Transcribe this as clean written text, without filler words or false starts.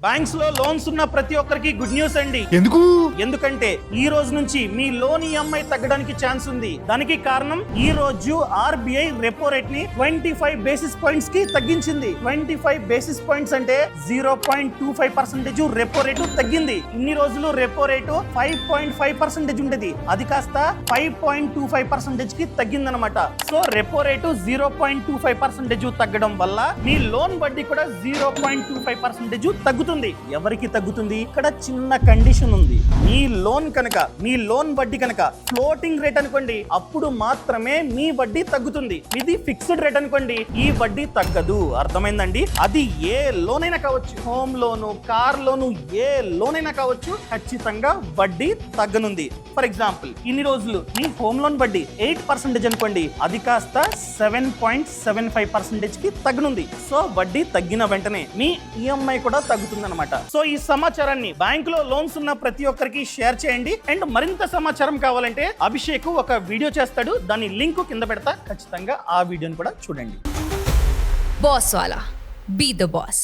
Banks లో loans ఉన్న ప్రతి ఒక్కరికి గుడ్ న్యూస్ అండి. ఎందుకంటే ఈ రోజు నుంచి మీ లోన్ ఈఎంఐ తగ్గడానికి ఛాన్స్ ఉంది. దానికి కారణం ఈ రోజు ఆర్బీఐ రెపో రేట్ ని 25 బేసిస్ పాయింట్స్ కి తగ్గించింది. 25 బేసిస్ పాయింట్స్ అంటే 0.25% రెపో రేటు తగ్గింది. ఇన్ని రోజులు రెపో రేటు 5.5% ఉండేది, అది కాస్త 5.25% కి తగ్గిందనమాట. సో రెపో రేటు 0.25% తగ్గడం వల్ల మీ లోన్ వడ్డీ కూడా 0.25% తగ్గుతుంది. ఎవరికి తగ్గుతుంది? ఇక్కడ చిన్న కండిషన్ ఉంది. మీ లోన్ వడ్డీ కనుక ఫ్లోటింగ్ రేట్ అనుకోండి, అప్పుడు మాత్రమే మీ వడ్డీ తగ్గుతుంది. ఇది ఫిక్స్డ్ రేట్ అనుకోండి, ఈ వడ్డీ తగ్గదు. అర్థమైందండి? అది ఏ లోన్ అయినా కావచ్చు, హోమ్ లోను, కార్ లోను, ఏ లోన్ అయినా కావచ్చు, ఖచ్చితంగా వడ్డీ తగ్గనుంది. ఫర్ ఎగ్జాంపుల్, ఇన్ని రోజులు మీ హోమ్ లోన్ వడ్డీ 8% అనుకోండి, అది కాస్త 7.75% కి తగ్గనుంది. సో వడ్డీ తగ్గిన వెంటనే మీ ఈఎంఐ కూడా తగ్గుతుంది అన్నమాట. సో ఈ సమాచారాన్ని బ్యాంకులో లోన్స్ ఉన్న ప్రతి ఒక్కరికి షేర్ చేయండి. అండ్ మరింత సమాచారం కావాలంటే అభిషేక్ ఒక వీడియో చేస్తాడు, దాని లింక్ కింద పెడతా, ఖచ్చితంగా ఆ వీడియోని కూడా చూడండి. బాస్ వాలా, బీ ద బాస్.